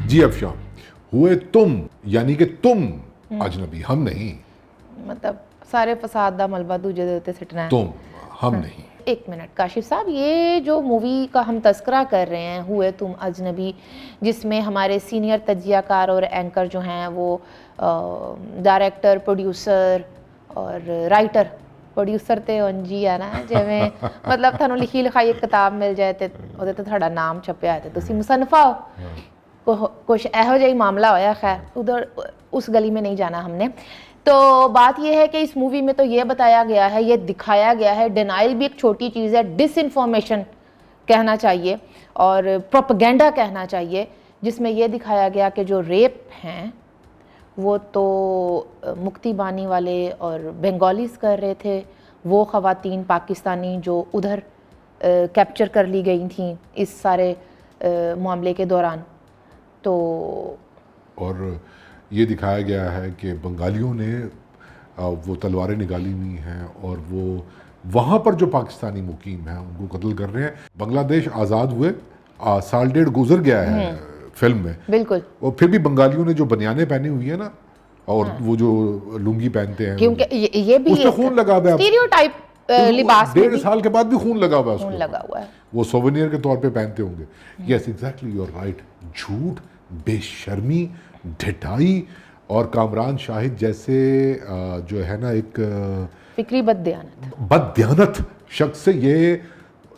जी अफशान, हुए तुम यानी कि तुम अजनबी, हम नहीं। मतलब सारे फसाद दा मलबा दूजे दे उत्ते सिटना है। तुम, हम नहीं। एक मिनट काशिफ साहब, ये जो मूवी का हम तस्करा कर रहे हैं, हुए तुम अजनबी, जिसमें हमारे सीनियर तजियाकार और एंकर जो हैं वो डायरेक्टर, प्रोड्यूसर और राइटर, प्रोड्यूसर तो उंजी है ना जिवें मतलब थानू लिखी लिखाई एक किताब मिल जाए तो ਉਹਦੇ ਤੇ ਤੁਹਾਡਾ ਨਾਮ ਛਪਿਆ ਹੈ ਤੇ ਤੁਸੀਂ ਮੁਸੰਨਫਾ हो, कुछ एहो जिहा मामला होया। खैर उधर उस गली में नहीं जाना हमने। तो बात यह है कि इस मूवी में तो ये बताया गया है, ये दिखाया गया है, डिनाइल भी एक छोटी चीज़ है, डिसइंफॉर्मेशन कहना चाहिए और प्रोपेगेंडा कहना चाहिए, जिसमें यह दिखाया गया कि जो रेप हैं वो तो मुक्ति बानी वाले और बंगालीज कर रहे थे, वो ख़वातीन पाकिस्तानी जो उधर कैप्चर कर ली गई थी इस सारे मामले के दौरान। तो और ये दिखाया गया है कि बंगालियों ने वो तलवारें निकाली हुई हैं और वो वहाँ पर जो पाकिस्तानी मुकीम हैं उनको कत्ल कर रहे हैं। बांग्लादेश आज़ाद हुए साल डेढ़ गुजर गया है फिल्म में, बिल्कुल, और फिर भी बंगालियों ने जो बनियानें पहनी हुई है ना, और वो जो लुंगी पहनते हैं, क्योंकि ये भी उसमें खून लगा हुआ है, स्टीरियोटाइप लिबास में 1.5 साल के बाद भी खून लगा हुआ है, खून लगा हुआ है। वो सोवेनियर के तौर पे पहनते होंगे। Yes exactly, you are right. झूठ, बेशर्मी, ढिठाई और कामरान शाहिद जैसे जो है ना एक फिक्री बददियानत शख्स से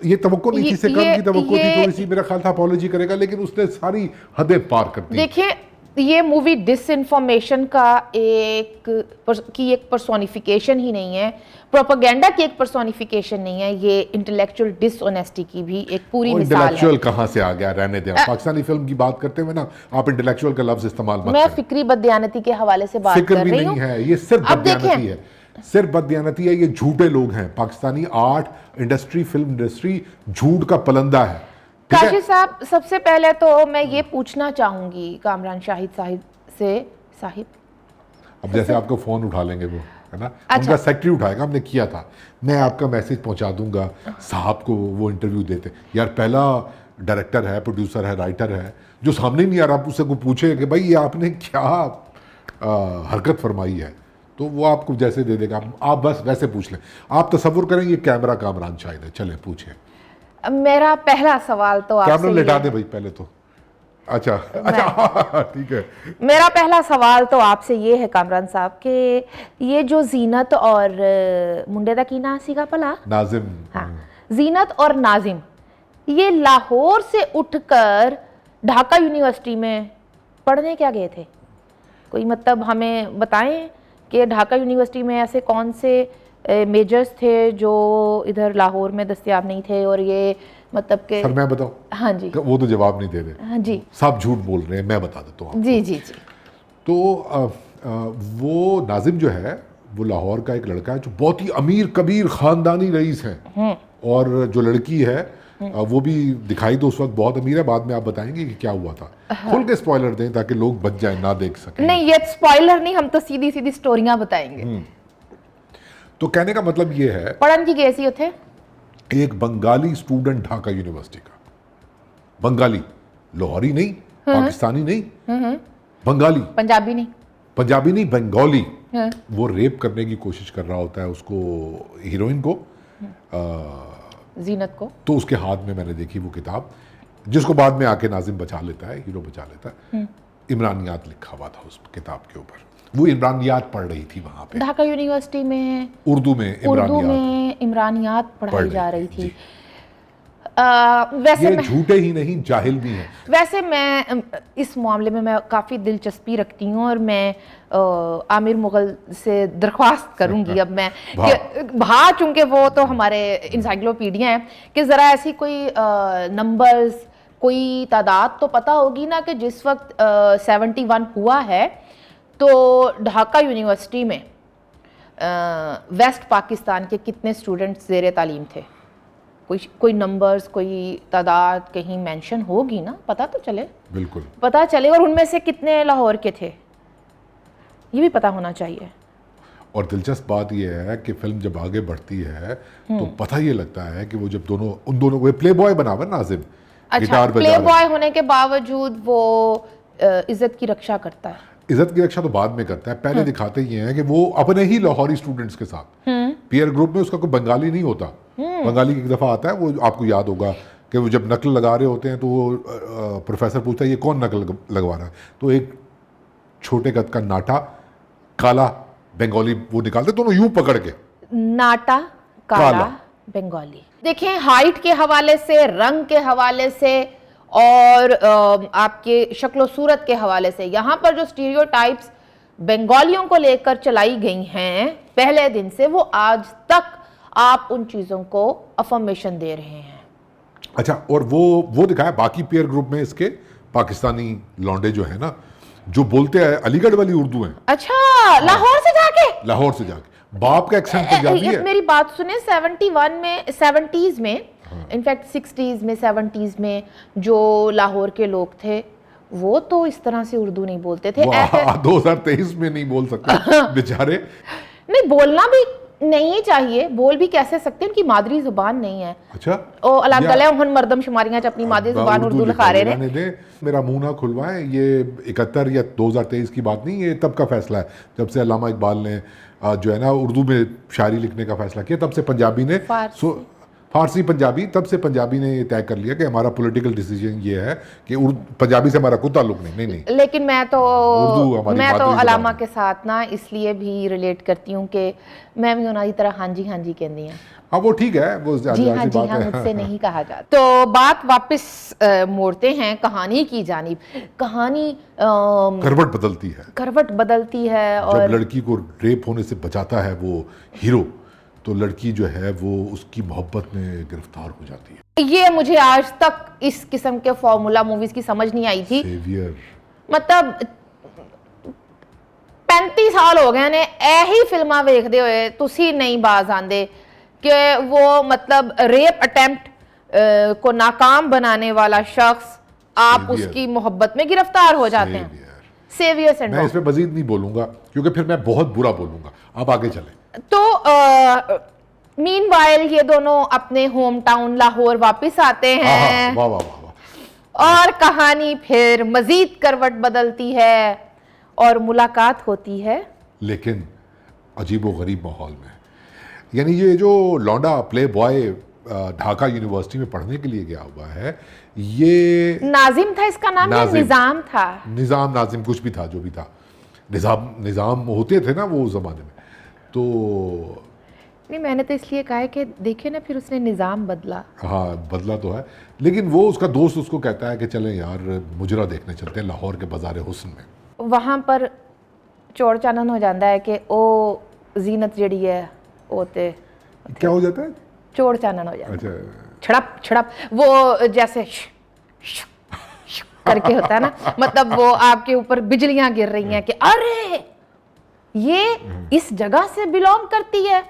ये तवक्को नहीं थी, से कम की तवक्को थी। थोड़ी सी मेरा ख्याल था अपॉलॉजी करेगा, लेकिन उसने सारी हदें पार कर दी। देखिए, ये मूवी डिसइंफॉर्मेशन का एक पर्सोनिफिकेशन ही नहीं है, प्रोपेगेंडा की एक पर्सोनिफिकेशन नहीं है, ये इंटेलेक्चुअल डिसऑनेस्टी की भी एक पूरी मिसाल है। इंटेलेक्चुअल कहाँ से आ गया, रहने दें। पाकिस्तानी फिल्म की बात करते हुए ना आप इंटेलेक्चुअल का लफ्ज इस्तेमाल मत करें। मैं फिक्री बददियानती के हवाले से बात कर रही हूँ। नहीं है, ये सिर्फ बददियानती है, सिर्फ बददियानती है। ये झूठे लोग हैं। Pakistani art industry, film industry झूठ का पलंदा है। काशिफ साहब, सबसे पहले तो मैं ये पूछना चाहूंगी कामरान शाहिद साहिब, अब जैसे आपको फोन उठा लेंगे वो, है ना, अच्छा। उनका सेक्रेटरी उठाएगा, हमने किया था, मैं आपका मैसेज पहुंचा दूंगा साहब को, वो इंटरव्यू देते। यार पहला डायरेक्टर है, प्रोड्यूसर है, राइटर है, जो सामने नहीं आ रहा, आप उससे को पूछे कि भाई ये आपने क्या हरकत फरमाई है, तो वो आपको जैसे दे देगा। आप बस वैसे पूछ लें। आप तसव्वुर करें ये कैमरा कामरान शाहिद है। चले पूछे। मेरा पहला सवाल तो आपसे कैमरा लेटा दे भाई पहले तो। अच्छा ठीक है। मेरा पहला सवाल तो आपसे ये है कामरान साहब कि ये जो जीनत और मुंडे दा की नाम सीगा भला, नाजिम, हाँ, जीनत और नाजिम, ये लाहौर से उठकर ढाका यूनिवर्सिटी में पढ़ने क्या गए थे? कोई मतलब हमें बताएं कि ढाका यूनिवर्सिटी में ऐसे कौन से मेजर्स थे जो इधर लाहौर में दस्तयाब नहीं थे, और ये मतलब कि सर मैं बताऊं? हाँ जी, वो तो जवाब नहीं दे रहे। हाँ जी, सब झूठ बोल रहे हैं, मैं बता देता हूँ। जी जी जी। तो वो नाजिम जो है वो लाहौर का एक लड़का है जो बहुत ही अमीर कबीर खानदानी रईस है, और जो लड़की है वो भी दिखाई तो उस वक्त बहुत अमीर है। बाद में आप बताएंगे कि क्या हुआ था। खुल के स्पॉइलर दें ताकि लोग बच जाए, ना देख सकें। नहीं, ये स्पॉइलर नहीं, हम तो सीधी सीधी स्टोरियां बताएंगे। तो कहने का मतलब ये है, पढ़न की कैसी थे? एक बंगाली स्टूडेंट ढाका यूनिवर्सिटी का, बंगाली, लाहौरी नहीं, पाकिस्तानी नहीं, बंगाली, पंजाबी नहीं, बंगाली, वो रेप करने की कोशिश कर रहा होता है उसको, हीरोइन को, जीनत को। तो उसके हाथ में मैंने देखी वो किताब, जिसको बाद में आके नाजिम बचा लेता है, हीरो बचा लेता है। इमरानियात लिखा हुआ था उस किताब के ऊपर। वो इमरानियात पढ़ रही थी वहां पे ढाका यूनिवर्सिटी में, उर्दू में इमरानियात पढ़ाई जा रही थी। वैसे ये झूठे ही नहीं, जाहिल भी हैं। वैसे मैं इस मामले में मैं काफ़ी दिलचस्पी रखती हूँ, और मैं आमिर मुगल से दरख्वास्त करूँगी अब मैं भा, चूँकि वो तो हमारे इंसाइक्लोपीडिया हैं, कि ज़रा ऐसी कोई नंबर्स, कोई तादाद तो पता होगी ना कि जिस वक्त 71 हुआ है तो ढाका यूनिवर्सिटी में वेस्ट पाकिस्तान के कितने स्टूडेंट्स ज़ेरे तालीम थे? कोई नंबर्स, कोई तादाद कहीं मेंशन होगी ना, पता तो चले। बिल्कुल पता चले, और उनमें से कितने लाहौर के थे ये भी पता होना चाहिए। और दिलचस्प बात यह है कि फिल्म जब आगे बढ़ती है तो पता ये लगता है कि वो जब उन दोनों को प्ले बॉय बना हुआ नाजिम, अच्छा, प्ले बॉय होने के बावजूद वो इज्जत की रक्षा करता है। इज्जत की रक्षा तो बाद में करता है, पहले दिखाते ये हैं कि वो अपने ही लाहौरी स्टूडेंट्स के साथ पीयर ग्रुप में, उसका कोई बंगाली नहीं होता, बंगाली एक दफ़ा आता है, वो आपको याद होगा कि वो जब नकल लगा रहे होते हैं तो वो प्रोफेसर पूछता है ये कौन नकल लगवा रहा है, तो एक छोटे कद का नाटा काला बंगाली वो निकालते, दोनों यूं पकड़ के, नाटा काला बंगाली। देखें, हाइट के हवाले से, रंग के हवाले से और आपके शक्ल सूरत के हवाले से यहाँ पर जो स्टीरियोटाइप्स बंगालियों को लेकर चलाई गई हैं पहले दिन से, वो आज तक आप उन चीज़ों को अफर्मेशन दे रहे हैं। अच्छा, और वो दिखाया बाकी पीयर ग्रुप में इसके पाकिस्तानी लौंडे जो है ना, जो बोलते हैं अलीगढ़ वाली उर्दू है। अच्छा, लाहौर से जाके, लाहौर से जाके बाप का एक्सेंट पंजाबी है। मेरी बात सुने, 71 में, 70s में, इनफैक्ट 60s में, 70s में जो लाहौर के लोग थे वो तो इस तरह से उर्दू नहीं बोलते थे। 2023 में नहीं बोल सकते बेचारे। नहीं, बोलना भी नहीं चाहिए, बोल भी कैसे सकते, उनकी मादरी जुबान नहीं है। अच्छा, ओ अल्लाह गले उन मर्दम शुमारियां अपनी मादरी जुबान उर्दू लिखा रहे हैं। दे मेरा मुंह ना खुलवाएं, ये 71 या 2023 की बात नहीं, ये तब का फैसला है जब से अल्लामा इकबाल ने जो है ना उर्दू में शायरी लिखने का फैसला किया, तब से पंजाबी ने फारसी पंजाबी, तब से पंजाबी ने ये तय कर लिया कि हमारा पॉलिटिकल डिसीजन ये है कि पंजाबी से हमारा कोई ताल्लुक नहीं। लेकिन मैं तो अलामा के साथ ना इसलिए भी रिलेट करती हूँ कि मैं भी उन्हीं तरह हाँ जी कहती हैं। हाँ, वो ठीक है, वो जी हाँ मुझसे नहीं कहा जाता। तो बात वापस मोड़ते हैं कहानी की जानिब। कहानी करवट बदलती है और जब लड़की को रेप होने से बचाता है वो हीरो, तो लड़की जो है वो उसकी मोहब्बत में गिरफ्तार हो जाती है। ये मुझे आज तक इस किस्म के फॉर्मूला मूवीज की समझ नहीं आई थी। सेवियर, मतलब 35 साल हो गए ने यही फिल्मां वेखदे हुए, तुसी नहीं बाज आंदे कि वो मतलब रेप अटेम्प्ट को नाकाम बनाने वाला शख्स आप उसकी मोहब्बत में गिरफ्तार हो जाते हैं। Saviour syndrome. मैं इस पे मजीद नहीं बोलूंगा क्योंकि फिर मैं बहुत बुरा बोलूंगा। आप आगे चलें। तो मीनवाइल ये दोनों अपने होम टाउन लाहौर वापस आते हैं। वाह वाह वाह। और कहानी फिर मजीद करवट बदलती है और मुलाकात होती है, लेकिन अजीबोगरीब माहौल में। यानी ये जो लौंडा प्ले बॉय ढाका यूनिवर्सिटी में पढ़ने के लिए गया हुआ है, ये नाजिम था इसका नाम, या निजाम था? निजाम, नाजिम, कुछ भी था, जो भी था। निजाम होते थे ना वो जमाने में। तो नहीं, मैंने तो इसलिए कहा है कि देखे ना, फिर उसने निजाम बदला। हाँ, बदला तो है, लेकिन वो उसका दोस्त उसको कहता है कि चलें यार मुजरा देखने चलते हैं लाहौर के बाजार हुस्न में। वहाँ पर चोर चानन हो जाता है कि ओ जीनत जड़ी है वो ते क्या हो जाता है, चोर चानन हो जाता है। अच्छा, छड़प वो जैसे करके होता है ना, मतलब वो आपके ऊपर बिजलियां गिर रही हैं कि अरे ये इस जगह से बिलोंग करती है।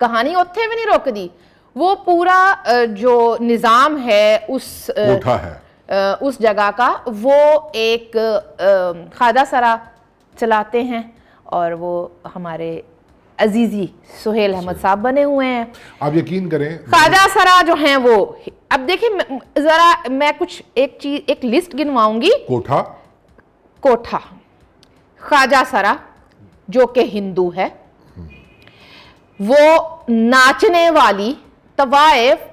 कहानी उत्थे भी नहीं रोकदी, वो पूरा जो निज़ाम है उस कोठा है उस जगह का, वो एक खादा सरा चलाते हैं और वो हमारे अजीजी सुहेल अहमद साहब बने हुए हैं। आप यकीन करें, खाजा सरा जो हैं वो, अब देखिए जरा मैं कुछ एक लिस्ट गिनवाऊंगी। कोठा, खाजा सरा जो कि हिंदू है, वो नाचने वाली तवाइफ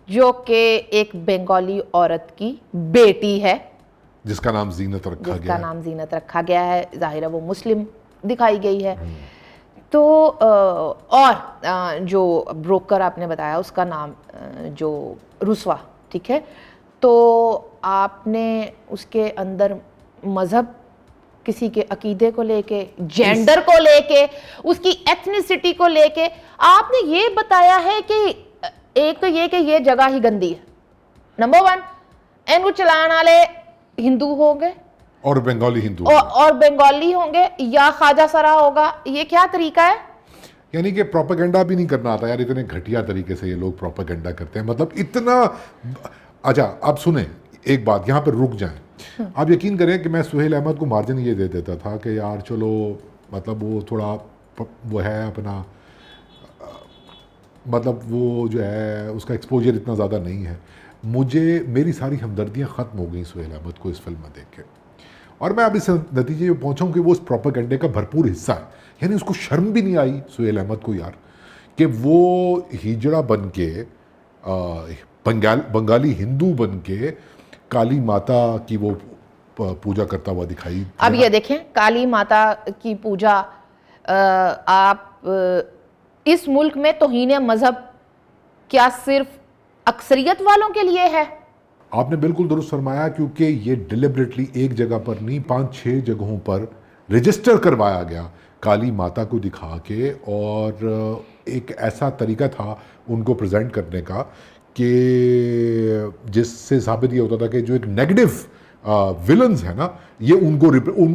जो कि एक बंगाली औरत की बेटी है जिसका नाम जीनत रखा गया है। जाहिर है वो मुस्लिम दिखाई गई है। तो और जो ब्रोकर आपने बताया उसका नाम जो रुस्वा, ठीक है। तो आपने उसके अंदर मज़हब, किसी के अकीदे को लेके, जेंडर को लेके, उसकी एथनिसिटी को लेके आपने ये बताया है कि एक तो ये कि ये जगह ही गंदी है, नंबर 1, इनको चलाने वाले हिंदू होंगे और बंगाली हिंदू और बंगाली होंगे या ख्वाजा सरा होगा। ये क्या तरीका है? यानी कि प्रोपेगेंडा भी नहीं करना आता यार, इतने घटिया तरीके से ये लोग प्रोपेगेंडा करते हैं, मतलब इतना। अच्छा, आप सुने एक बात, यहाँ पर रुक जाएं। आप यकीन करें कि मैं सुहेल अहमद को मार्जिन ये दे देता था कि यार चलो, मतलब वो थोड़ा वो है अपना, मतलब वो जो है उसका एक्सपोजर इतना ज़्यादा नहीं है। मेरी सारी हमदर्दियाँ ख़त्म हो गई सुहेल अहमद को इस फिल्म में देख के। और मैं अब इस नतीजे पे पहुंचा हूं कि वो उस प्रोपेगेंडे का भरपूर हिस्सा है। यानी उसको शर्म भी नहीं आई सुहेल अहमद को यार, कि वो हिजड़ा बन के बंगाली हिंदू बन के काली माता की वो पूजा करता हुआ दिखाई। अब ये देखें, काली माता की पूजा इस मुल्क में तौहीन मजहब क्या सिर्फ अक्सरियत वालों के लिए है? आपने बिल्कुल दुरुस्त फरमाया, क्योंकि ये डिलिबरेटली एक जगह पर नहीं 5-6 जगहों पर रजिस्टर करवाया गया काली माता को दिखा के, और एक ऐसा तरीका था उनको प्रेजेंट करने का कि जिससे साबित ये होता था कि जो एक नेगेटिव विलन्स है ना, ये उनको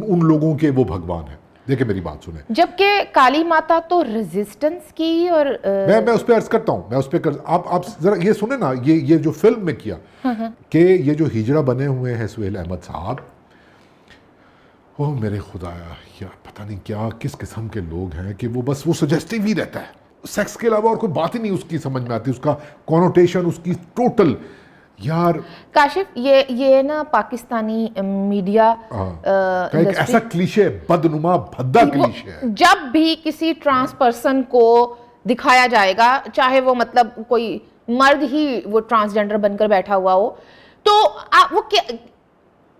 उन लोगों के वो भगवान है। देखिए मेरी बात सुने, जबकि काली माता तो रेजिस्टेंस की और मैं उस पर अर्ज करता हूँ, मैं उस पर आप जरा ये सुने ना, ये जो फिल्म में किया कि ये जो हिजड़ा बने हुए हैं सुहेल अहमद साहब, ओह मेरे खुदाया यार, पता नहीं क्या किस किस्म के लोग हैं कि वो बस वो सजेस्टिव ही रहता है, सेक्स के अलावा और कोई बात ही नहीं उसकी समझ में आती, उसका कॉनोटेशन, उसकी टोटल। यार काशिफ, ये ना पाकिस्तानी मीडिया एक ऐसा क्लीशे, बदनुमा भद्दा क्लीशे है। जब भी किसी ट्रांस पर्सन को दिखाया जाएगा, चाहे वो मतलब कोई मर्द ही वो ट्रांसजेंडर बनकर बैठा हुआ हो, तो वो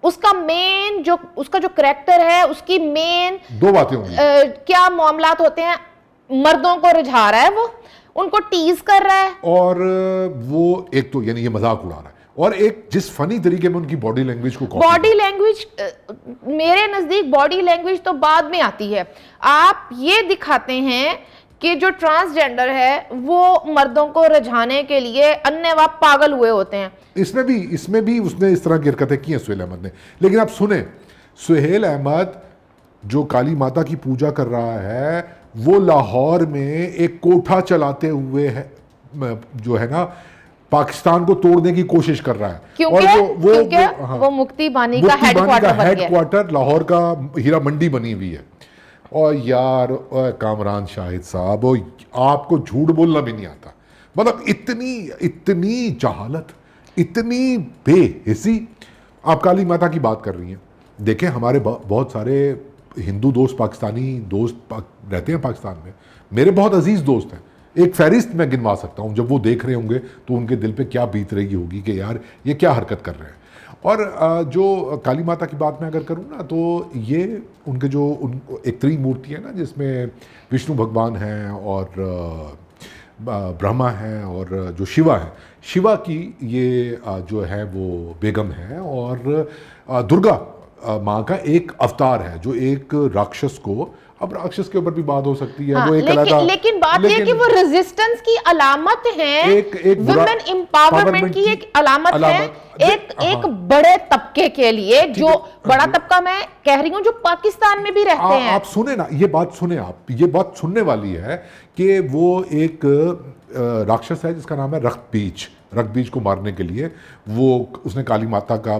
उसका मेन जो उसका जो करैक्टर है, उसकी मेन दो बातें होंगी। क्या मामलात होते हैं, मर्दों को रिझा रहा है, वो उनको टीज कर रहा है, और वो एक तो यानी ये मजाक उड़ा रहा है, और एक जिस फनी तरीके में उनकी बॉडी लैंग्वेज को बॉडी लैंग्वेज, मेरे नजदीक बॉडी लैंग्वेज तो बाद में आती है। आप ये दिखाते हैं कि जो ट्रांसजेंडर है वो मर्दों को रिझाने के लिए अन्यवा पागल हुए होते हैं। इसमें भी उसने इस तरह की हरकतें की हैं सुहेल अहमद ने। लेकिन आप सुने, सुहेल अहमद जो काली माता की पूजा कर रहा है, वो लाहौर में एक कोठा चलाते हुए है, जो है ना, पाकिस्तान को तोड़ने की कोशिश कर रहा है। क्योंकि वो मुक्ति बानी का हेडक्वार्टर लाहौर का हीरा मंडी बनी हुई है। और यार कामरान शाहिद साहब, आपको झूठ बोलना भी नहीं आता, मतलब इतनी जहालत, इतनी बेहिसी। आप काली माता की बात कर रही हैं, देखें हमारे बहुत सारे हिंदू दोस्त, पाकिस्तानी दोस्त रहते हैं पाकिस्तान में, मेरे बहुत अजीज दोस्त हैं, एक फहरिस्त मैं गिनवा सकता हूँ। जब वो देख रहे होंगे तो उनके दिल पे क्या बीत रही होगी कि यार ये क्या हरकत कर रहे हैं। और जो काली माता की बात मैं अगर करूँ ना, तो ये उनके जो एक त्रिमूर्ति है ना, जिसमें विष्णु भगवान हैं और ब्रह्मा हैं और जो शिवा है, शिवा की ये जो है वो बेगम है, और दुर्गा माँ का एक अवतार है जो एक राक्षस को, अब राक्षस के ऊपर भी बात हो सकती है, वो एक लेकिन बात ये कि वो रेजिस्टेंस की अलामत है, एक वुमेन एम्पावरमेंट की एक अलामत है, एक बड़े तबके के लिए, जो बड़ा तबका मैं कह रही हूं जो पाकिस्तान में भी रहते हैं। आप सुने ना, ये बात सुने आप, ये बात सुनने वाली है कि वो एक राक्षस है जिसका नाम है रक्त बीज को मारने के लिए वो उसने काली माता का,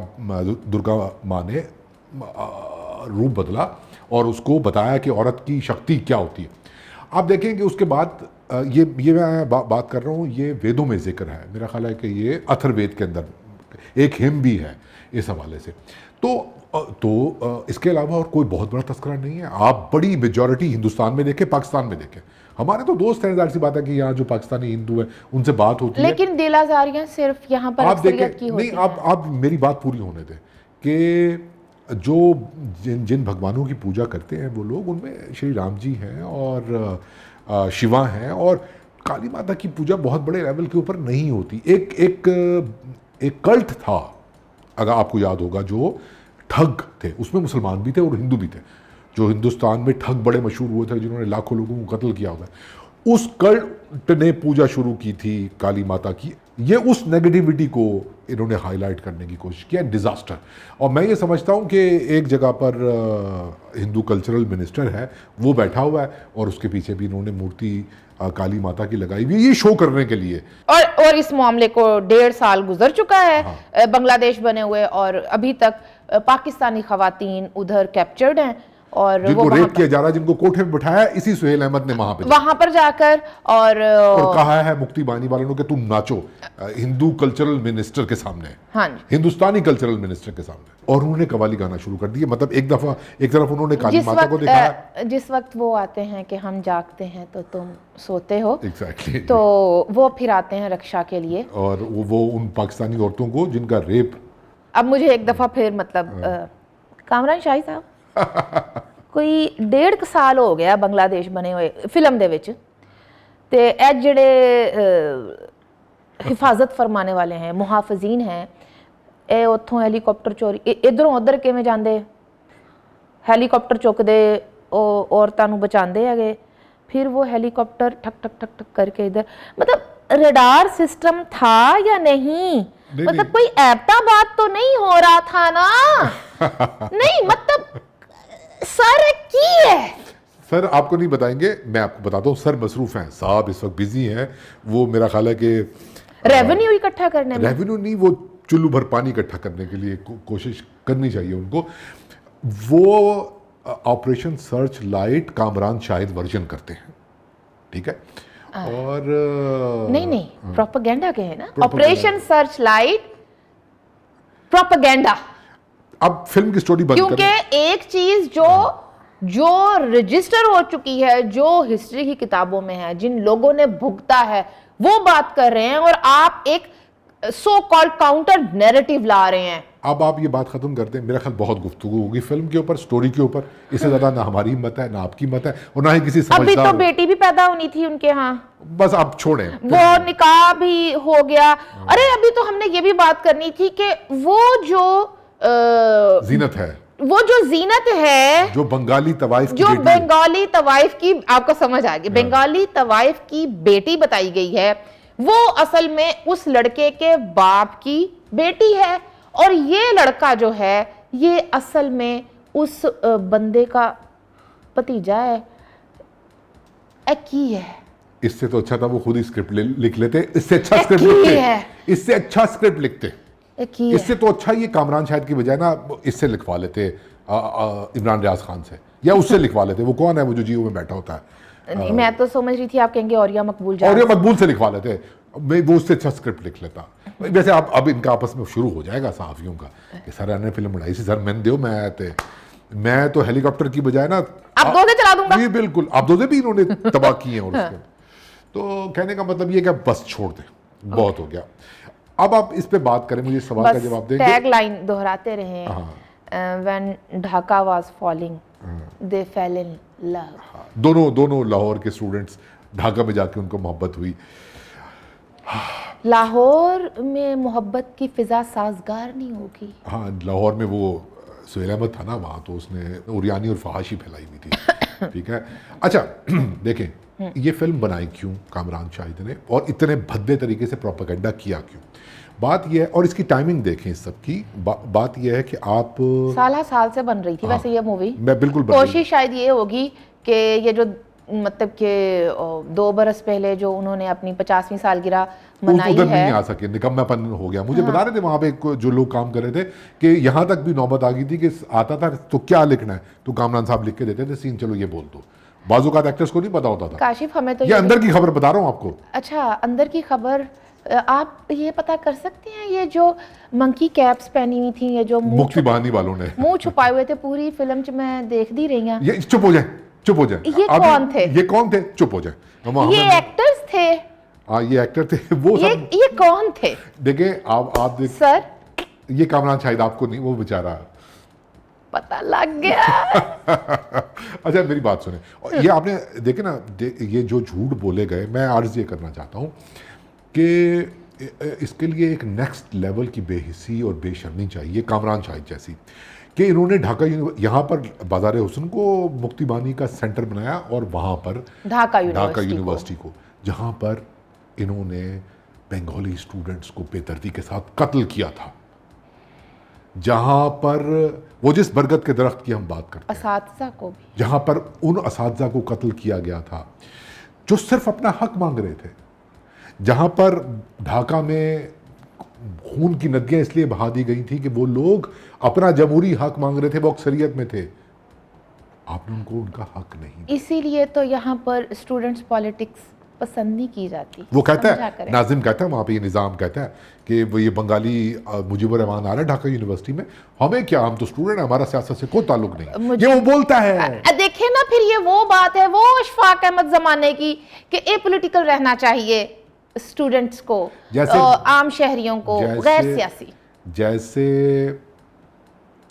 दुर्गा माँ ने रूप बदला और उसको बताया कि औरत की शक्ति क्या होती है। आप देखें कि उसके बाद ये मैं बात कर रहा हूँ, ये वेदों में जिक्र है, मेरा ख्याल है कि ये अथर्ववेद के अंदर एक हिम भी है इस हवाले से। तो इसके अलावा और कोई बहुत बड़ा तस्करा नहीं है। आप बड़ी मेजॉरिटी हिंदुस्तान में देखें, पाकिस्तान में देखें, हमारे तो दोस्त हैं, जाहिर सी बात है कि यहाँ जो पाकिस्तानी हिंदू हैं उनसे बात होती है, लेकिन दिल आज़ारियां सिर्फ यहाँ पर अक्सरियत की होती नहीं। आप मेरी बात पूरी होने दें कि जो जिन भगवानों की पूजा करते हैं वो लोग, उनमें श्री राम जी हैं और शिवा हैं, और काली माता की पूजा बहुत बड़े लेवल के ऊपर नहीं होती। एक कल्ट था, अगर आपको याद होगा, जो ठग थे, उसमें मुसलमान भी थे और हिंदू भी थे, जो हिंदुस्तान में ठग बड़े मशहूर हुए थे जिन्होंने लाखों लोगों को कत्ल किया होता है। उस कल्ट ने पूजा शुरू की थी काली माता की। ये उस नेगेटिविटी को इन्होंने हाईलाइट करने की कोशिश किया, डिजास्टर। और मैं ये समझता हूँ कि एक जगह पर हिंदू कल्चरल मिनिस्टर है, वो बैठा हुआ है और उसके पीछे भी इन्होंने मूर्ति काली माता की लगाई हुई, ये शो करने के लिए। और इस मामले को 1.5 साल गुजर चुका है बांग्लादेश बने हुए, और अभी तक पाकिस्तानी खवातीन उधर कैप्चर्ड हैं और जिनको वो रेप किया जा रहा है, जिनको कोठे में बिठाया, इसी सुहेल अहमद ने वहां पर जाकर और कहा है मुक्ति बानी वालों ने कि तुम नाचो हिंदू कल्चरल मिनिस्टर के सामने, हाँ जी, हिंदुस्तानी कल्चरल मिनिस्टर के सामने, और उन्होंने कवाली गाना शुरू कर दिया। मतलब एक तरफ उन्होंने काली माता को दिखाया, जिस वक्त वो आते हैं कि हम जागते हैं तो तुम सोते हो, एग्जैक्टली, तो वो फिर आते हैं रक्षा के लिए, और वो उन पाकिस्तानी औरतों को जिनका रेप। अब मुझे एक दफा फिर मतलब कामरान शाही साहब कोई 1.5 साल हो गया बंगलादेश बने हुए फिल्म दे विच, ते ए जेड़े हिफाजत फरमाने वाले हैं, मुहाफिजीन हैं, ए उत्थों हैलीकॉप्टर चोरी इधरों उधर किवें जांदे, हैलीकॉप्टर चुकदे औरतां नूं बचांदे हैगे, फिर वो हेलीकॉप्टर ठक ठक ठक ठक करके इधर, मतलब रडार सिस्टम था या नहीं, मतलब कोई ऐबता बात तो नहीं हो रहा था ना नहीं, मतलब सर की है। सर आपको नहीं बताएंगे, मैं आपको बताता हूँ, सर मसरूफ हैं साहब, इस वक्त बिजी हैं, वो मेरा ख्याल है कि रेवेन्यू इकट्ठा करने में, रेवेन्यू नहीं, वो चुल्लू भर पानी इकट्ठा करने के लिए कोशिश करनी चाहिए उनको। वो operation search light Kamran Shahid version करते हैं, ठीक है, और नहीं प्रोपेगेंडा के है ना, ऑपरेशन सर्च लाइट प्रोपेगेंडा। अब फिल्म की स्टोरी बंद क्योंकि एक चीज जो रजिस्टर हो चुकी है, जो हिस्ट्री की किताबों में है, जिन लोगों ने भुगता है, वो बात कर रहे हैं, और आप एक सो कॉल्ड काउंटर नैरेटिव ला रहे हैं। अब आप ये बात खत्म कर दें, मेरा ख्याल बहुत गुफ्तगू होगी फिल्म के ऊपर, स्टोरी के ऊपर, इससे ज्यादा ना हमारी हिम्मत है, ना आपकी हिम्मत है, और ना ही किसी समझदार। अभी तो बेटी भी पैदा होनी थी उनके यहाँ, बस आप छोड़ें, वो निकाह भी हो गया। अरे अभी तो हमने ये भी बात करनी थी कि वो जो जीनत है, वो जो जीनत है, जो बंगाली तवाइफ की जो बेटी, बंगाली तवाइफ की, आपको समझ आ गई, बंगाली तवाइफ की बेटी बताई गई है, वो असल में उस लड़के के बाप की बेटी है, और ये लड़का जो है ये असल में उस बंदे का भतीजा है। की है, इससे तो अच्छा था वो खुद ही स्क्रिप्ट लिख लेते, इससे अच्छा स्क्रिप्ट लिखते, इससे अच्छा स्क्रिप्ट लिखते, इससे तो अच्छा ये कामरान शाहिद की बजाय ना इससे लिखवा लेते, इमरान रियाज खान से, या उससे लिखवा लेते। वो कौन है वो जो जियो में बैठा होता है? नहीं, मैं तो समझ रही थी आप कहेंगे औरिया मकबूल से लिखवा लेते, वो उससे अच्छा स्क्रिप्ट लिख लेता। वैसे आप अब इनका आपस में शुरू हो जाएगा सहाफियों का कि सर ने फिल्म बनाई सी, सर मैंने दो, मैं तो हेलीकॉप्टर की बजाय ना आप दोगे चला दूंगा। जी बिल्कुल, आप दोगे भी इन्होंने तबाह किए हैं और उसके तो कहने का मतलब ये कि बस छोड़ दे, बहुत हो गया। अब आप इस पे बात करें, मुझे सवाल का जवाब देंगे। टैग लाइन दोहराते रहे, when Dhaka was falling they fail in love. दोनों लाहौर के स्टूडेंट्स, ढाका में जाके उनको मोहब्बत हुई। लाहौर में मोहब्बत की फिजा साजगार नहीं होगी। हाँ, लाहौर में वो सुहेल अहमद था ना, वहाँ तो उसने उरियानी और फहाशी फैलाई हुई थी ठीक है। अच्छा देखें, ये फिल्म बनाई क्यों कामरान शाहिद ने, और इतने भद्दे तरीके से प्रोपेगेंडा किया क्यों? बात यह है, और इसकी टाइमिंग देखें इस सब की, बात यह है कि आप साल से बन रही थी वैसे ये मूवी, मैं बिल्कुल कोशिश शायद ये होगी कि ये जो मतलब कि 2 बरस पहले जो उन्होंने अपनी 50वीं सालगिरह मनाई उधर है, नहीं आ सके, निकम्मापन हो गया। मुझे बता रहे थे वहाँ पे जो लोग काम कर रहे थे कि यहाँ तक भी नौबत आ गई थी कि आता था तो क्या लिखना है, तो कामरान साहब लिख के देते थे सीन, चलो ये बोल दो। बाजू का एक्टर्स को नहीं पता होता था। काशिफ हमें तो ये अंदर की खबर बता रहा हूँ आपको। अच्छा, अंदर की खबर आप ये पता कर सकते हैं, ये जो मंकी कैप्स पहनी हुई थी, ये जो मुक्ति बहानी वालों ने मुंह छुपाए हुए थे, पूरी फिल्म च मैं देख दी रही हूं। ये चुप हो जाए, चुप हो जाए। ये कौन थे? ये कौन थे? चुप हो जाए। ये एक्टर्स थे? हाँ, ये एक्टर थे। वो सब ये कौन थे? देखें आप देख सर, ये कामरान शाहिद आपको नहीं, वो बेचारा पता लग गया अच्छा मेरी बात सुने, ये आपने देखे ना, ये जो झूठ बोले गए, मैं अर्ज ये करना चाहता हूँ कि इसके लिए एक नेक्स्ट लेवल की बेहिसी और बेशर्मी चाहिए कामरान शाहिद जैसी, कि इन्होंने ढाका यहाँ पर बाजार हुस्न को मुक्ति बानी का सेंटर बनाया, और वहाँ पर ढाका यूनिवर्सिटी को, जहाँ पर इन्होंने बंगाली स्टूडेंट्स को बेदर्दी के साथ कत्ल किया था, जहाँ पर वो जिस बरगद के दरख्त की हम बात करते हैं, असातिज़ा को भी, जहाँ पर उन असातिज़ा को कत्ल किया गया था जो सिर्फ अपना हक मांग रहे थे, जहाँ पर ढाका में खून की नदियाँ इसलिए बहा दी गई थी कि वो लोग अपना जमहूरी हक मांग रहे थे, वो अक्सरियत में थे। आपने उनको उनका हक नहीं दिया। इसीलिए तो यहाँ पर स्टूडेंट्स पॉलिटिक्स पसंद नहीं की जाती। वो कहता समझा है, करें। नाजिम कहता है वहाँ पे, ये निज़ाम कहता है कि वो ये बंगाली मुजीबुर रहमान आ रहा है ढाका यूनिवर्सिटी में, हमें क्या, हम तो स्टूडेंट हैं, हमारा सियासत से कोई ताल्लुक नहीं। ये वो बोलता है। देखे ना, फिर ये वो बात है वो अशफाक अहमद जमाने की कि ए पॉलिटिकल रहना चाहिए स्टूडेंट्स को, आम शहरियों को, गैर सियासी। जैसे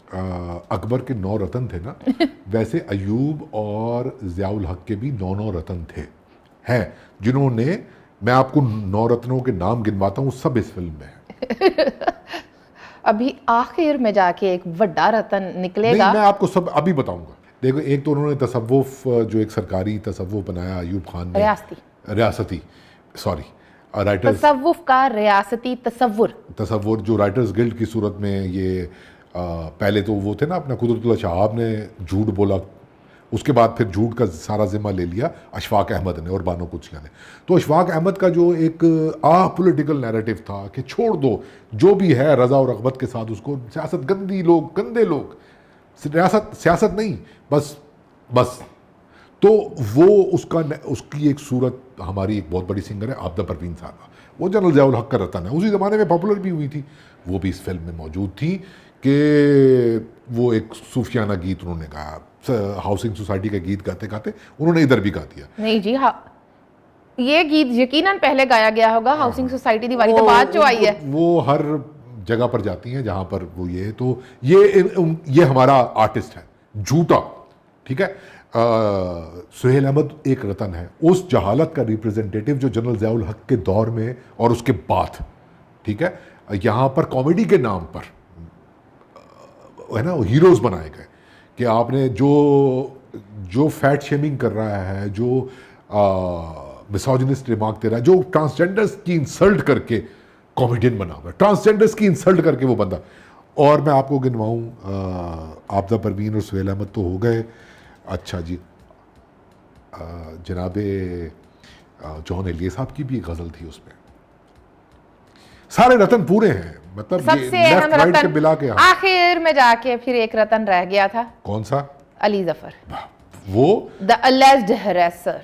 अकबर के 9 रतन थे ना, वैसे अयूब और ज़ियाउल हक के भी 9 रतन थे, हैं, जिन्होंने, मैं आपको 9 रत्नों के नाम गिनवाता हूँ, सब इस फिल्म में है। अभी आखिर में जाके एक बड़ा रतन निकलेगा। नहीं, मैं आपको सब अभी बताऊंगा। देखो, एक तो उन्होंने तसव्वुफ, जो एक सरकारी तसव्वुफ बनाया अयूब खान ने, रियासती सॉरी राइटर्स, तसव्वुफ का रियासती तसव्वुर जो राइटर्स गिल्ड की सूरत में, ये पहले तो वो थे ना, अपना कुदरतुल्लाह शहाब ने झूठ बोला, उसके बाद फिर झूठ का सारा जिम्मा ले लिया अशफाक अहमद ने और बानो कुचिया ने। तो अशफाक अहमद का जो एक पॉलिटिकल नैरेटिव था कि छोड़ दो जो भी है रज़ा और रग़बत के साथ, उसको सियासत, गंदी लोग, गंदे लोग, सियासत नहीं, बस। तो वो उसकी एक सूरत, हमारी एक बहुत बड़ी सिंगर है आबिदा परवीन साहबा, वो जनरल ज़ियाउल हक का रतन है, उसी ज़माने में पॉपुलर भी हुई थी, वो भी इस फिल्म में मौजूद थी कि वो एक सूफियाना गीत उन्होंने गाया, हाउसिंग सोसाइटी का गीत गाते गाते उन्होंने इधर भी गा दिया। नहीं जी, हाँ, ये गीत यकीनन पहले गाया गया होगा। हाउसिंग सोसाइटी दीवारी तो बाद जो आई है, वो हर जगह पर जाती हैं जहां पर वो, ये तो ये हमारा आर्टिस्ट है झूठा, ठीक है। सुहेल अहमद एक रतन है, उस जहालत का रिप्रेजेंटेटिव जो जनरल ज़ियाउल हक के दौर में और उसके बाद, ठीक है, यहाँ पर कॉमेडी के नाम पर है ना, हीरोज बनाए गए कि आपने जो फैट शेमिंग कर रहा है, जो मिसोजिनिस्ट रिमार्क दे रहा है, जो ट्रांसजेंडर्स की इंसल्ट करके कॉमेडियन बना हुआ है, ट्रांसजेंडर्स की इंसल्ट करके वो बंदा। और मैं आपको गिनवाऊँ, आबिदा परवीन और सुहेल अहमद तो हो गए, अच्छा जी, जनाबे जॉन एलिया साहब की भी एक गज़ल थी उसमें, सारे रतन पूरे हैं, मतलब सबसे ये अहम लेफ्ट राइट के रतन मिला के। आखिर में जाके फिर एक रतन रह गया था। कौन सा? अली जफर, वो द अलेज्ड हरेसर।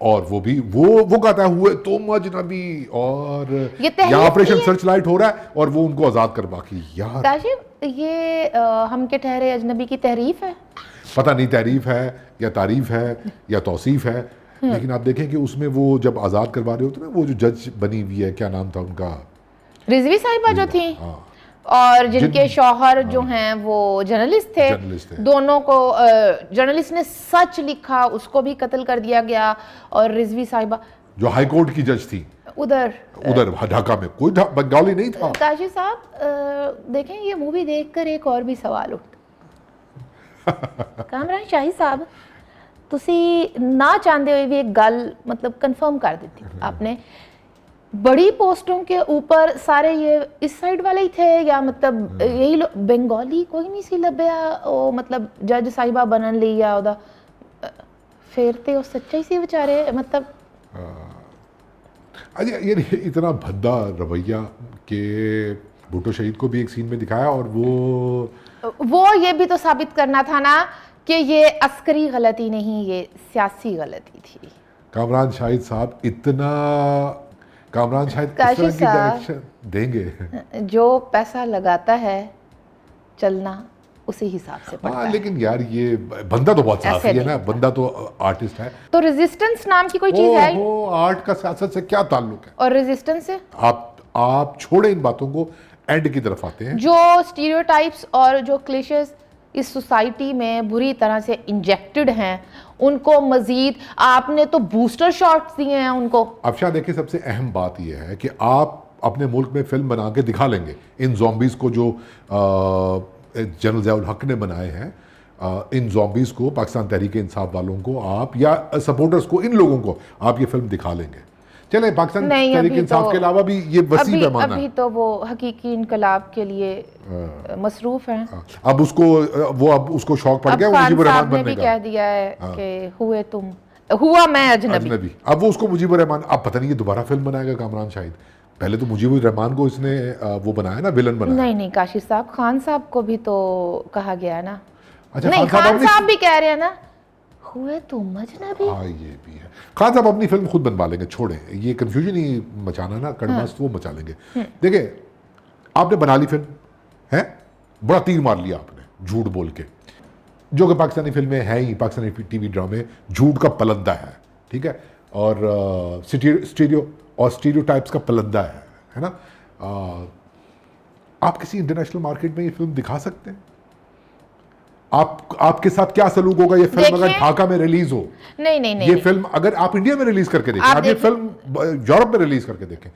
और वो भी वो कहता है हुए तुम अजनबी, और यहाँ ऑपरेशन सर्च लाइट हो रहा है और वो उनको आजाद कर, बाकी यार काशिफ, ये हम के ठहरे अजनबी की तहरीफ है, पता नहीं तहरीफ है या तारीफ है या तौसीफ है, लेकिन आप देखें कि उसमें वो जब आज़ाद करवा रहे होते ना, वो जो जज बनी हुई है, क्या नाम था उनका, रिजवी साहिबा जो थी, और जिनके शौहर जो हैं वो जर्नलिस्ट थे, दोनों को जर्नलिस्ट ने सच लिखा, उसको भी कत्ल कर दिया गया, और रिजवी साहिबा जो हाई कोर्ट की जज थी उधर ढाका में, कोई बंगाली नहीं था। काशी साहब, देखें ये मूवी देखकर एक और भी सवाल उठता, कामरान शाही साहब, तुसी ना चाहते हुए भी एक गल मतलब कंफर्म कर दी थी आपने, बड़ी पोस्टों के ऊपर सारे ये इस साइड वाले ही थे, या मतलब यही बंगाली कोई नहीं सी लभ्या ओ, मतलब जज साहिबा बनन ली या ओदा, फिर ते सच्चा ही सी बेचारे, मतलब अरे ये इतना भद्दा रवैया कि भुट्टो शहीद को भी एक सीन में दिखाया, और वो ये भी तो साबित करना था ना कि ये अस्करी गलती नहीं, ये सियासी गलती थी। कामरान शाहिद साहब इतना, कामरान शाहिद इस तरह की डायरेक्शन देंगे, जो पैसा लगाता है चलना उसी हिसाब से पड़ता है। लेकिन यार ये बंदा तो बहुत साफी है ना, बंदा तो आर्टिस्ट है। तो रेजिस्टेंस नाम की कोई चीज है? वो आर्ट का सियासत से क्या ताल्लुक है? और रेजिस्टेंस से आप छोड़े इन बातों को, एंड की तरफ आते हैं। जो स्टीरियोटाइप्स और जो क्लिशेस इस सोसाइटी में बुरी तरह से इंजेक्टेड हैं, उनको मजीद आपने तो बूस्टर शॉट्स दिए हैं उनको। अब शायद देखिए, सबसे अहम बात यह है कि आप अपने मुल्क में फिल्म बना के दिखा लेंगे इन ज़ॉम्बीज़ को, जो जनरल ज़ियाउल हक ने बनाए हैं, इन ज़ॉम्बीज़ को, पाकिस्तान तहरीक इंसाफ वालों को आप, या सपोर्टर्स को, इन लोगों को आप ये फिल्म दिखा लेंगे। चले, पाकिस्तान तहरीक इंसाफ के अलावा भी ये वसी पैमाना है। अभी तो वो हकीकी इनकलाब के लिए मसरूफ हैं। अब उसको शौक पड़ गया, मुजीबुर रहमान बनने का। कह दिया है कि हुए तुम, हुआ मैं अजनबी। अब वो उसको मुजीबुर रहमान, अब पता नहीं ये दोबारा फिल्म बनाएगा कामरान शाहिद। पहले तो मुजीबुर रहमान को इसने वो बनाया ना, विलन बनाया। नहीं काशिफ साहब, खान साहब को भी तो कहा गया ना। अच्छा, नहीं, खान साहब भी कह रहे हैं ना हुए तुम अजनबी। हाँ ये भी है। खान साहब अपनी फिल्म खुद बनवा लेंगे, छोड़े ये कंफ्यूजन ही मचाना ना, कड़मस्त वो मचा लेंगे। देखिए आपने बना ली फिल्म है, बड़ा तीर मार लिया आपने झूठ बोल के, जो कि पाकिस्तानी फिल्में हैं ही, पाकिस्तानी टीवी ड्रामे झूठ का पलंदा है, ठीक है, और स्टीरियोटाइप्स का पलंदा है ना। आप किसी इंटरनेशनल मार्केट में ये फिल्म दिखा सकते हैं? आपके साथ क्या सलूक होगा ये फिल्म अगर ढाका में रिलीज हो? नहीं नहीं नहीं, ये फिल्म अगर आप इंडिया में रिलीज करके देखें, आप ये फिल्म यूरोप में रिलीज करके देखें,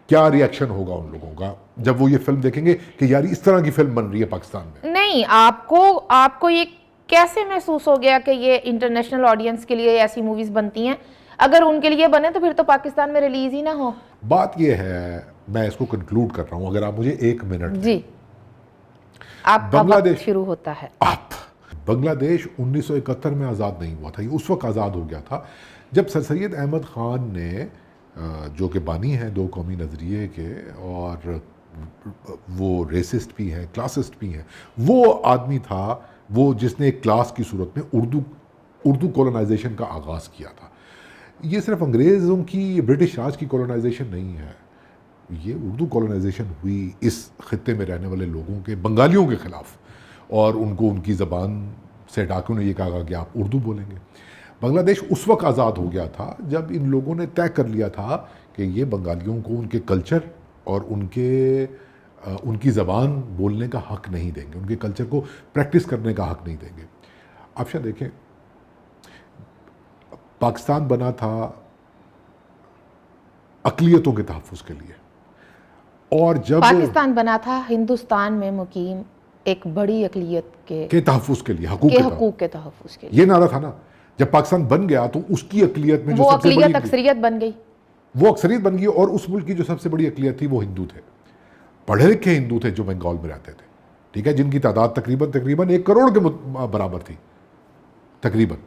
क्या रिएक्शन होगा उन लोगों का जब वो ये फिल्म देखेंगे कि यार इस तरह की फिल्म बन रही है पाकिस्तान में? नहीं, आपको ये कैसे महसूस हो गया कि ये इंटरनेशनल ऑडियंस के लिए ऐसी मूवीज बनती हैं? अगर उनके लिए बने तो फिर तो पाकिस्तान में रिलीज ही ना हो। बात ये है, मैं इसको कंक्लूड कर रहा हूं, अगर आप मुझे 1 मिनट जी, आपका वक्त शुरू होता है। बांग्लादेश 1971 में आज़ाद नहीं हुआ था, ये उस वक्त आज़ाद हो गया था जब सर सैयद अहमद ख़ान ने, जो कि बानी हैं दो कौमी नज़रिए के और वो रेसिस्ट भी हैं, क्लासिस्ट भी हैं, वो आदमी था वो जिसने एक क्लास की सूरत में उर्दू कॉलोनाइजेशन का आगाज़ किया था। ये सिर्फ अंग्रेज़ों की, ब्रिटिश राज की कॉलोनाइजेशन नहीं है, ये उर्दू कॉलोनाइजेशन हुई इस खित्ते में रहने वाले लोगों के, बंगालियों के ख़िलाफ़, और उनको उनकी ज़बान से हटा के उन्हें ये कहा कि आप उर्दू बोलेंगे। बांग्लादेश उस वक्त आज़ाद हो गया था जब इन लोगों ने तय कर लिया था कि ये बंगालियों को उनके कल्चर और उनकी ज़बान बोलने का हक़ नहीं देंगे, उनके कल्चर को प्रैक्टिस करने का हक़ नहीं देंगे। आप शायद देखें, पाकिस्तान बना था अक़लियतों के तहफ़्फ़ुज़ के लिए, और जब पाकिस्तान बना था हिंदुस्तान में मुकीम एक बड़ी अक़लियत के तहफ़्फ़ुज़ के लिए, हकूक़ के तहफ़्फ़ुज़ के लिए। ये नारा था ना। जब पाकिस्तान बन गया तो उसकी अक़लियत में जो सबसे बड़ी अक्सरियत बन गई, वो अक्सरियत बन गई, और उस मुल्क की जो सबसे बड़ी अक़लियत थी वो हिंदू थे, पढ़े लिखे हिंदू थे जो बंगाल में रहते थे, ठीक है, जिनकी तादाद तकरीबन 1 करोड़ के बराबर थी तकरीबन।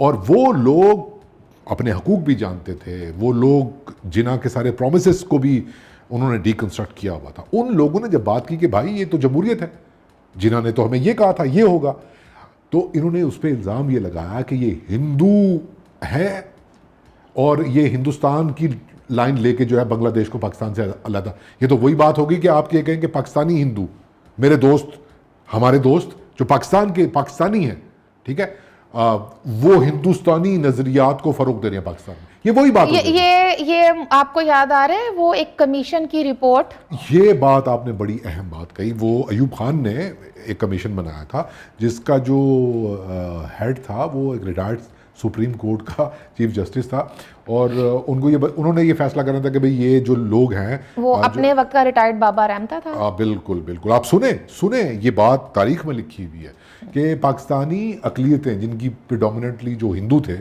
और वो लोग अपने हकूक़ भी जानते थे, वो लोग जिन्ना के सारे प्रोमिसेस को भी उन्होंने डीकंस्ट्रक्ट किया हुआ था। उन लोगों ने जब बात की कि भाई ये तो जमहूरियत है, जिन्ना ने तो हमें ये कहा था ये होगा, तो इन्होंने उस पर इल्ज़ाम ये लगाया कि ये हिंदू है और ये हिंदुस्तान की लाइन लेके जो है बांग्लादेश को पाकिस्तान से अलग। ये तो वही बात होगी कि आप ये कहें कि पाकिस्तानी हिंदू, मेरे दोस्त, हमारे दोस्त जो पाकिस्तानी हैं, ठीक है, वो हिंदुस्तानी नज़रियात को फ़रोग़ दे रहे हैं पाकिस्तान में। ये वही बात ये आपको याद आ रहा है वो एक कमीशन की रिपोर्ट? ये बात आपने बड़ी अहम बात कही। वो अयूब खान ने एक कमीशन बनाया था जिसका जो हेड था वो एक रिटायर्ड सुप्रीम कोर्ट का चीफ जस्टिस था, और उन्होंने ये फैसला करना था कि भाई ये जो लोग हैं वो अपने वक्त का रिटायर्ड बाबा रहमता था। बिल्कुल बिल्कुल। आप सुने ये बात तारीख में लिखी हुई है कि पाकिस्तानी अक़लियतें जिनकी प्रिडोमिनेंटली जो हिंदू थे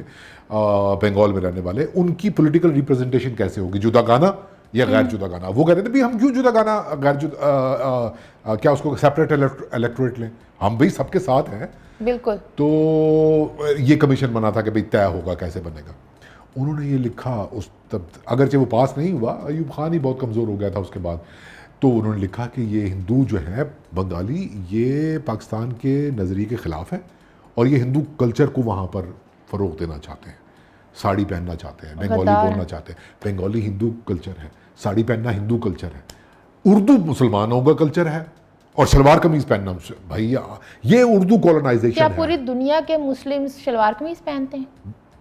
बंगाल में रहने वाले, उनकी पॉलिटिकल रिप्रेजेंटेशन कैसे होगी, जुदा गाना या गैर जुदा गाना। वो कहते थे भाई हम क्यों जुदा गाना, क्या उसको सेपरेट इलेक्टोरेट लें, हम भाई सबके साथ हैं। बिल्कुल। तो ये कमीशन बना था कि भाई तय होगा कैसे बनेगा। उन्होंने ये लिखा उस तब, अगरचे वो पास नहीं हुआ, अयूब खान ही बहुत कमज़ोर हो गया था उसके बाद, तो उन्होंने लिखा कि ये हिंदू जो है बंगाली, ये पाकिस्तान के नज़रिए के ख़िलाफ़ है और ये हिंदू कल्चर को वहाँ पर फ़रोग़ देना चाहते हैं, साड़ी पहनना चाहते हैं, बंगाली बोलना चाहते हैं। बंगाली हिंदू कल्चर है, साड़ी पहनना हिंदू कल्चर है, उर्दू मुसलमानों का कल्चर है, और शलवार कमीज़ पहनना भाई ये उर्दू कॉलोनाइजेशन है। क्या पूरी दुनिया के मुस्लिम शलवार कमीज़ पहनते हैं?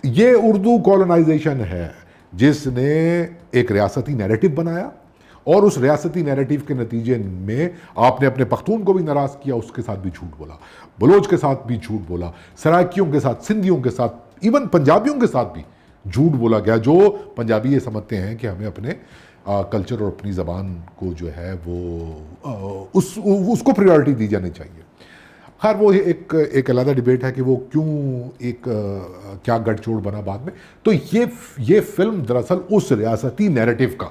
ये उर्दू कॉलोनाइजेशन है जिसने एक रियासती नैरेटिव बनाया, और उस रियासती नैरेटिव के नतीजे में आपने अपने पख्तून को भी नाराज़ किया, उसके साथ भी झूठ बोला, बलोच के साथ भी झूठ बोला, सराइकियों के साथ, सिंधियों के साथ, इवन पंजाबियों के साथ भी झूठ बोला गया, जो पंजाबी ये समझते हैं कि हमें अपने कल्चर और अपनी ज़बान को जो है वो उसको प्रायोरिटी दी जानी चाहिए। खैर वो एक अलग डिबेट है कि वो क्यों क्या गठजोड़ बना बाद में। तो ये फिल्म दरअसल उस रियासती नैरेटिव का,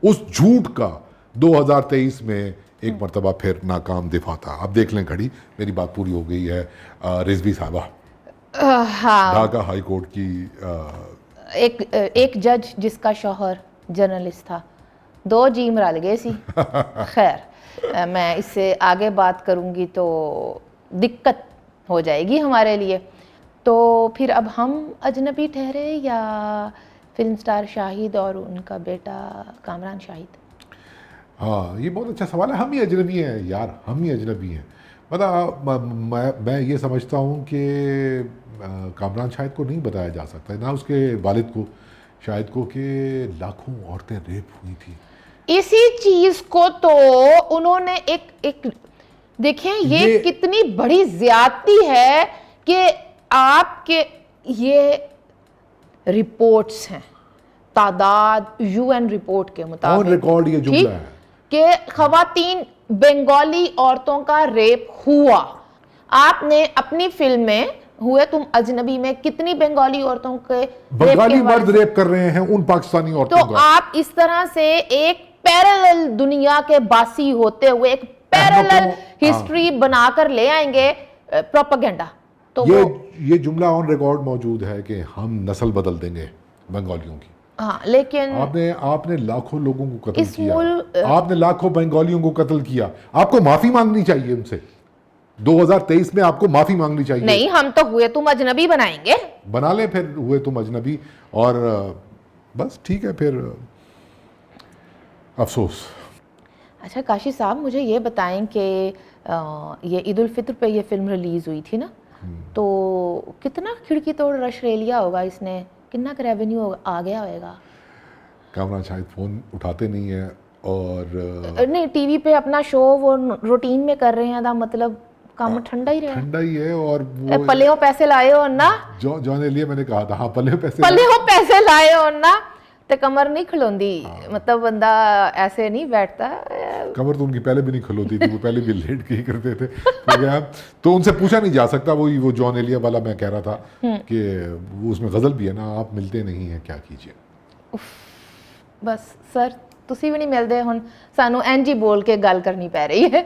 उस झूठ का 2023 में एक मरतबा फिर नाकाम दिफा था। अब देख लें घड़ी, मेरी बात पूरी हो गई है। रिजवी साहबा, हाँ, ढाका हाई कोर्ट की एक जज जिसका शौहर जर्नलिस्ट था, 2 जीम रल गए सी। खैर मैं इससे आगे बात करूंगी तो दिक्कत हो जाएगी हमारे लिए। तो फिर अब हम अजनबी ठहरे या फिल्म स्टार शाहिद और उनका बेटा कामरान शाहिद? हाँ, ये बहुत अच्छा सवाल है। हम ही अजनबी हैं यार, हम ही अजनबी हैं। मतलब मैं ये समझता हूँ कि कामरान शाहिद को नहीं बताया जा सकता है, ना उसके वालिद को शाहिद को, कि लाखों औरतें रेप हुई थी। इसी चीज को तो उन्होंने एक देखें, ये कितनी बड़ी ज्यादती है कि आपके ये रिपोर्ट्स हैं, तादाद यूएन रिपोर्ट के मुताबिक ऑन रिकॉर्ड ये जुमला है कि खवातीन बंगाली औरतों का रेप हुआ। आपने अपनी फिल्म में हुए तुम अजनबी में कितनी बंगाली औरतों के बंगाली मर्द रेप कर रहे हैं उन पाकिस्तानी औरतों तो का। आप इस तरह से एक पैरेलल दुनिया के बासी होते हुए एक पैरेलल हिस्ट्री बनाकर ले आएंगे प्रोपेगेंडा। तो ये जुमला ऑन रिकॉर्ड मौजूद है कि हम नस्ल बदल देंगे बंगालियों की। हाँ, लेकिन आपने लाखों लोगों को कत्ल किया, आपने लाखों बंगालियों को कत्ल किया, आपको माफी मांगनी चाहिए उनसे। 2023 में आपको माफी मांगनी चाहिए। नहीं, हम तो हुए तुम अजनबी बनाएंगे, बना ले फिर हुए तुम अजनबी, और बस ठीक है फिर अफसोस। अच्छा काशी साहब, मुझे ये बताएं कि ये ईद उल फित्र पे ये फिल्म रिलीज हुई थी ना, तो कितना खिड़की तोड़ रश ले लिया होगा इसने, कितना का रेवेन्यू आ गया होगा? कामरान शायद फ़ोन उठाते नहीं है, और नहीं, टीवी पे अपना शो वो रूटीन में कर रहे हैं, दा मतलब काम ठंडा ही रहा, ठंडा ही है। और वो पले हो पैसे लाए हो ना, जो ने लिए मैंने कहा था, हाँ पले हो पैसे लाए हो ना, तो कमर नहीं खिलोंदी। मतलब बंदा ऐसे नहीं बैठता। कमर तो उनकी पहले भी नहीं खलोती थी, वो पहले भी लेट के ही करते थे। तो उनसे पूछा नहीं जा सकता। वो जॉन एलिया वाला मैं कह रहा था कि वो उसमें गजल भी है ना, आप मिलते नहीं हैं क्या कीजिए। बस सर, तुसी भी नहीं मिलते, हुण सानू इंज ही बोल के गल करनी पै रही है।